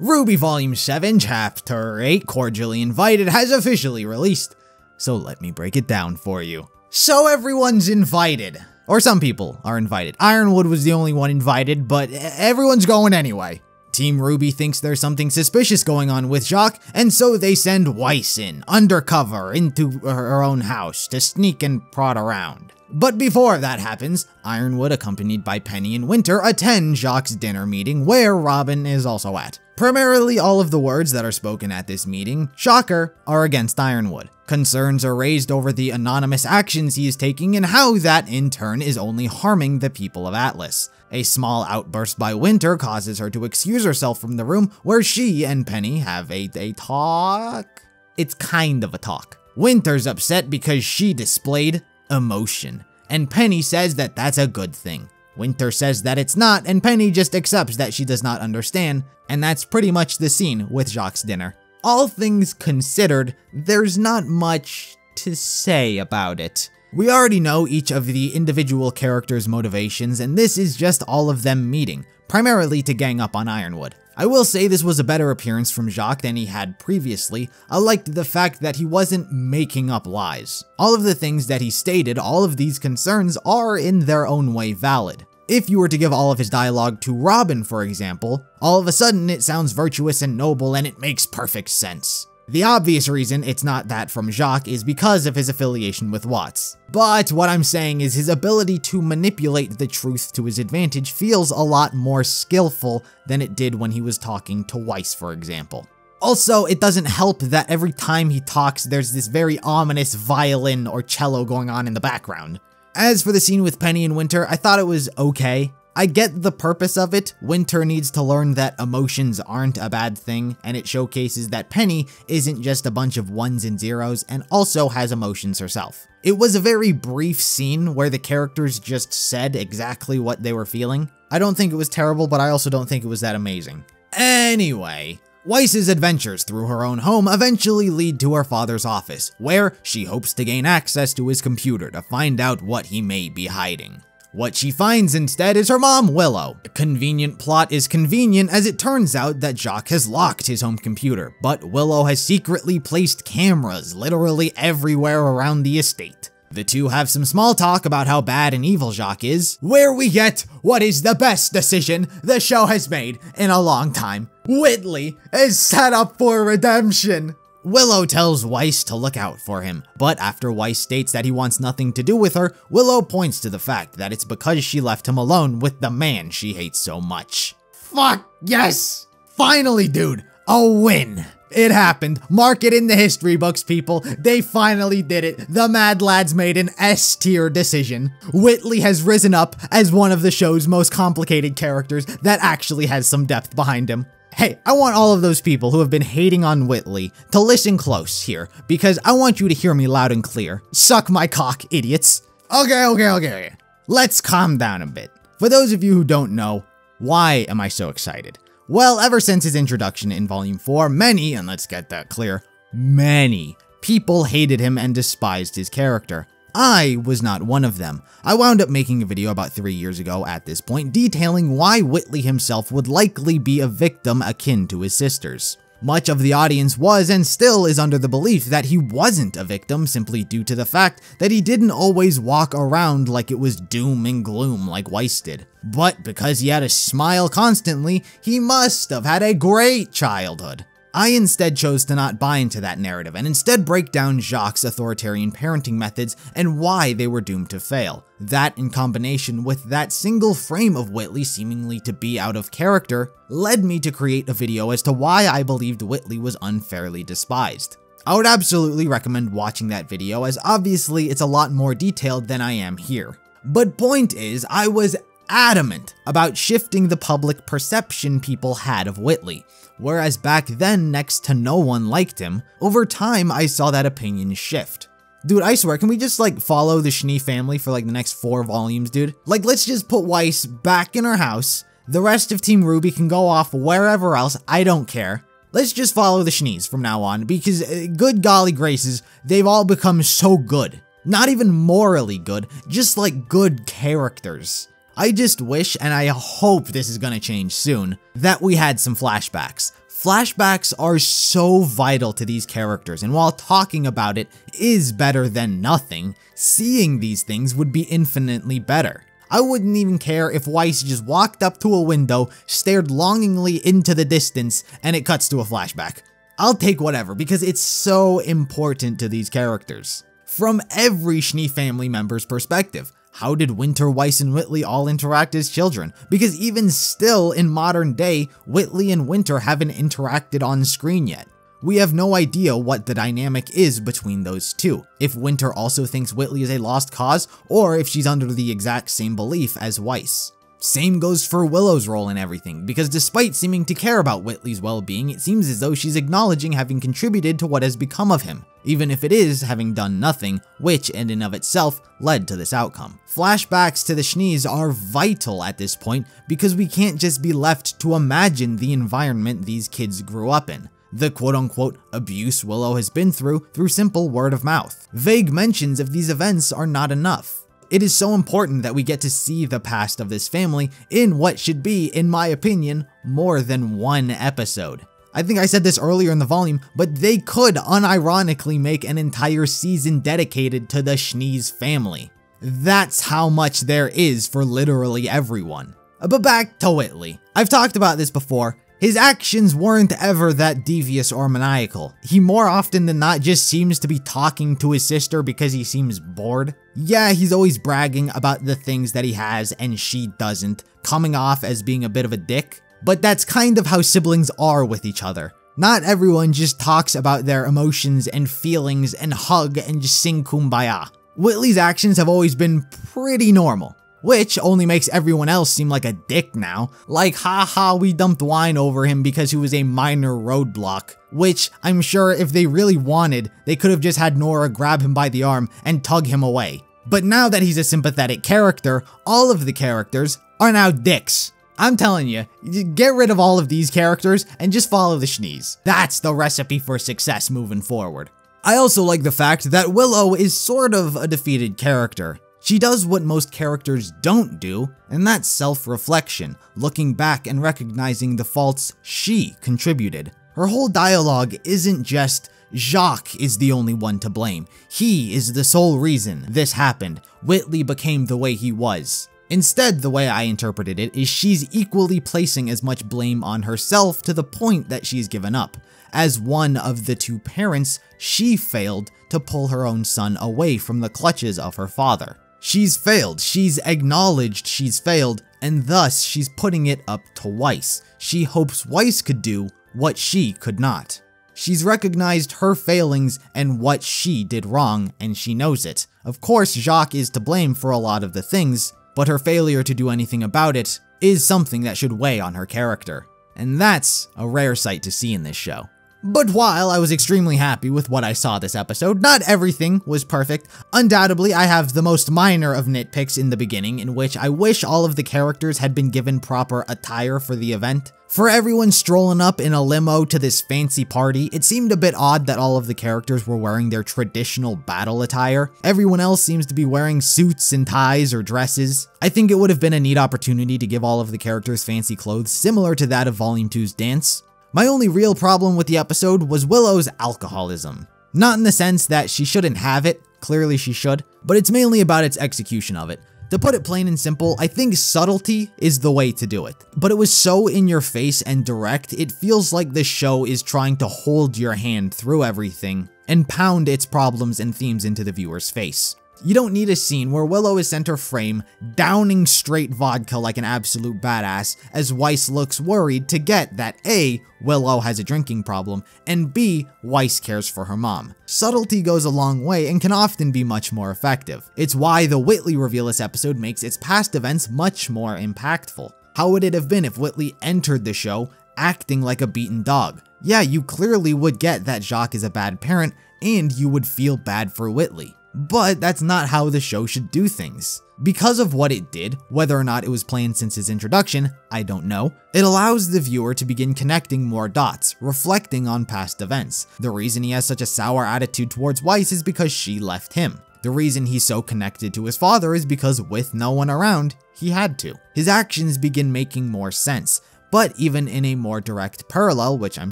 RWBY Volume 7, Chapter 8, Cordially Invited has officially released. So let me break it down for you. So everyone's invited. Or some people are invited. Ironwood was the only one invited, but everyone's going anyway. Team RWBY thinks there's something suspicious going on with Jacques, and so they send Weiss in, undercover, into her own house to sneak and prod around. But before that happens, Ironwood, accompanied by Penny and Winter, attend Jacques' dinner meeting, where Robin is also at. Primarily, all of the words that are spoken at this meeting, shocker, are against Ironwood. Concerns are raised over the anonymous actions he is taking and how that, in turn, is only harming the people of Atlas. A small outburst by Winter causes her to excuse herself from the room, where she and Penny have a talk? It's kind of a talk. Winter's upset because she displayed emotion, and Penny says that that's a good thing. Winter says that it's not, and Penny just accepts that she does not understand, and that's pretty much the scene with Jacques' dinner. All things considered, there's not much to say about it. We already know each of the individual characters' motivations, and this is just all of them meeting, primarily to gang up on Ironwood. I will say this was a better appearance from Jacques than he had previously. I liked the fact that he wasn't making up lies. All of the things that he stated, all of these concerns are in their own way valid. If you were to give all of his dialogue to Robin, for example, all of a sudden it sounds virtuous and noble and it makes perfect sense. The obvious reason it's not that from Jacques is because of his affiliation with Watts. But what I'm saying is his ability to manipulate the truth to his advantage feels a lot more skillful than it did when he was talking to Weiss, for example. Also, it doesn't help that every time he talks, there's this very ominous violin or cello going on in the background. As for the scene with Penny and Winter, I thought it was okay. I get the purpose of it. Winter needs to learn that emotions aren't a bad thing, and it showcases that Penny isn't just a bunch of ones and zeros and also has emotions herself. It was a very brief scene where the characters just said exactly what they were feeling. I don't think it was terrible, but I also don't think it was that amazing. Anyway, Weiss's adventures through her own home eventually lead to her father's office, where she hopes to gain access to his computer to find out what he may be hiding. What she finds instead is her mom, Willow. The convenient plot is convenient as it turns out that Jacques has locked his home computer, but Willow has secretly placed cameras literally everywhere around the estate. The two have some small talk about how bad and evil Jacques is, where we get what is the best decision the show has made in a long time. Whitley is set up for redemption. Willow tells Weiss to look out for him, but after Weiss states that he wants nothing to do with her, Willow points to the fact that it's because she left him alone with the man she hates so much. Fuck yes! Finally, dude, a win! It happened. Mark it in the history books, people. They finally did it. The Mad Lads made an S-tier decision. Whitley has risen up as one of the show's most complicated characters that actually has some depth behind him. Hey, I want all of those people who have been hating on Whitley to listen close here, because I want you to hear me loud and clear. Suck my cock, idiots. Okay. Let's calm down a bit. For those of you who don't know, why am I so excited? Well, ever since his introduction in Volume 4, many, and let's get that clear, many people hated him and despised his character. I was not one of them. I wound up making a video about 3 years ago at this point detailing why Whitley himself would likely be a victim akin to his sisters. Much of the audience was and still is under the belief that he wasn't a victim simply due to the fact that he didn't always walk around like it was doom and gloom like Weiss did. But because he had a smile constantly, he must have had a great childhood. I instead chose to not buy into that narrative and instead break down Jacques' authoritarian parenting methods and why they were doomed to fail. That, in combination with that single frame of Whitley seemingly to be out of character, led me to create a video as to why I believed Whitley was unfairly despised. I would absolutely recommend watching that video, as obviously it's a lot more detailed than I am here. But point is, I was adamant about shifting the public perception people had of Whitley. Whereas back then, next to no one liked him, over time I saw that opinion shift. Dude, I swear, can we just follow the Schnee family for the next 4 volumes, dude? Let's just put Weiss back in her house. The rest of Team RWBY can go off wherever else, I don't care. Let's just follow the Schnees from now on, because good golly graces, they've all become so good. Not even morally good, just good characters. I just wish, and I hope this is gonna change soon, that we had some flashbacks. Flashbacks are so vital to these characters, and while talking about it is better than nothing, seeing these things would be infinitely better. I wouldn't even care if Weiss just walked up to a window, stared longingly into the distance, and it cuts to a flashback. I'll take whatever because it's so important to these characters. From every Schnee family member's perspective, how did Winter, Weiss, and Whitley all interact as children? Because even still in modern day, Whitley and Winter haven't interacted on screen yet. We have no idea what the dynamic is between those two, if Winter also thinks Whitley is a lost cause, or if she's under the exact same belief as Weiss. Same goes for Willow's role in everything, because despite seeming to care about Whitley's well-being, it seems as though she's acknowledging having contributed to what has become of him, even if it is having done nothing, which in and of itself led to this outcome. Flashbacks to the Schnees are vital at this point because we can't just be left to imagine the environment these kids grew up in. The quote-unquote abuse Willow has been through simple word of mouth. Vague mentions of these events are not enough. It is so important that we get to see the past of this family in what should be, in my opinion, more than one episode. I think I said this earlier in the volume, but they could unironically make an entire season dedicated to the Schnees family. That's how much there is for literally everyone. But back to Whitley. I've talked about this before. His actions weren't ever that devious or maniacal. He more often than not just seems to be talking to his sister because he seems bored. Yeah, he's always bragging about the things that he has and she doesn't, coming off as being a bit of a dick. But that's kind of how siblings are with each other. Not everyone just talks about their emotions and feelings and hug and just sing kumbaya. Whitley's actions have always been pretty normal, which only makes everyone else seem like a dick now. Like, haha, we dumped wine over him because he was a minor roadblock. Which, I'm sure if they really wanted, they could have just had Nora grab him by the arm and tug him away. But now that he's a sympathetic character, all of the characters are now dicks. I'm telling you, get rid of all of these characters and just follow the Schnees. That's the recipe for success moving forward. I also like the fact that Willow is sort of a defeated character. She does what most characters don't do, and that's self-reflection, looking back and recognizing the faults she contributed. Her whole dialogue isn't just, Jacques is the only one to blame. He is the sole reason this happened. Whitley became the way he was. Instead, the way I interpreted it is she's equally placing as much blame on herself to the point that she's given up. As one of the two parents, she failed to pull her own son away from the clutches of her father. She's failed, she's acknowledged she's failed, and thus she's putting it up to Weiss. She hopes Weiss could do what she could not. She's recognized her failings and what she did wrong, and she knows it. Of course, Jacques is to blame for a lot of the things, but her failure to do anything about it is something that should weigh on her character. And that's a rare sight to see in this show. But while I was extremely happy with what I saw this episode, not everything was perfect. Undoubtedly, I have the most minor of nitpicks in the beginning, in which I wish all of the characters had been given proper attire for the event. For everyone strolling up in a limo to this fancy party, it seemed a bit odd that all of the characters were wearing their traditional battle attire. Everyone else seems to be wearing suits and ties or dresses. I think it would have been a neat opportunity to give all of the characters fancy clothes similar to that of Volume 2's dance. My only real problem with the episode was Willow's alcoholism. Not in the sense that she shouldn't have it, clearly she should, but it's mainly about its execution of it. To put it plain and simple, I think subtlety is the way to do it. But it was so in your face and direct, it feels like the show is trying to hold your hand through everything and pound its problems and themes into the viewer's face. You don't need a scene where Willow is center frame, downing straight vodka like an absolute badass, as Weiss looks worried to get that A, Willow has a drinking problem, and B, Weiss cares for her mom. Subtlety goes a long way and can often be much more effective. It's why the Whitley reveal this episode makes its past events much more impactful. How would it have been if Whitley entered the show acting like a beaten dog? Yeah, you clearly would get that Jacques is a bad parent, and you would feel bad for Whitley. But that's not how the show should do things. Because of what it did, whether or not it was planned since his introduction, I don't know, it allows the viewer to begin connecting more dots, reflecting on past events. The reason he has such a sour attitude towards Weiss is because she left him. The reason he's so connected to his father is because with no one around, he had to. His actions begin making more sense. But even in a more direct parallel, which I'm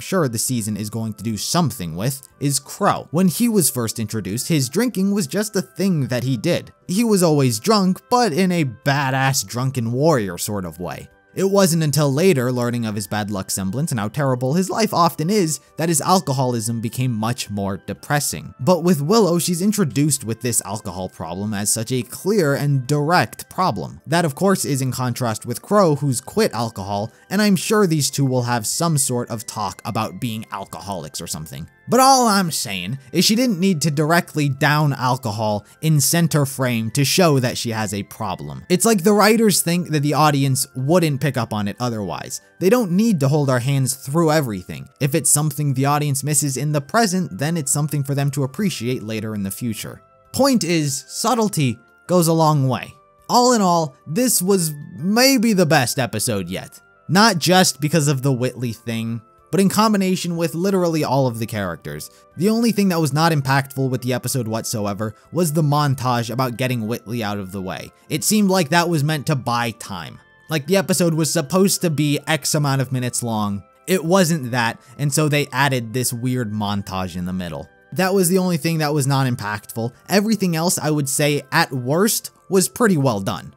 sure the season is going to do something with, is Crow. When he was first introduced, his drinking was just a thing that he did. He was always drunk, but in a badass drunken warrior sort of way. It wasn't until later, learning of his bad luck semblance and how terrible his life often is, that his alcoholism became much more depressing. But with Willow, she's introduced with this alcohol problem as such a clear and direct problem. That of course is in contrast with Crow, who's quit alcohol, and I'm sure these two will have some sort of talk about being alcoholics or something. But all I'm saying is she didn't need to directly down alcohol in center frame to show that she has a problem. It's like the writers think that the audience wouldn't pick up on it otherwise. They don't need to hold our hands through everything. If it's something the audience misses in the present, then it's something for them to appreciate later in the future. Point is, subtlety goes a long way. All in all, this was maybe the best episode yet. Not just because of the Whitley thing, but in combination with literally all of the characters. The only thing that was not impactful with the episode whatsoever was the montage about getting Whitley out of the way. It seemed like that was meant to buy time. Like the episode was supposed to be X amount of minutes long. It wasn't that, and so they added this weird montage in the middle. That was the only thing that was not impactful. Everything else I would say at worst was pretty well done.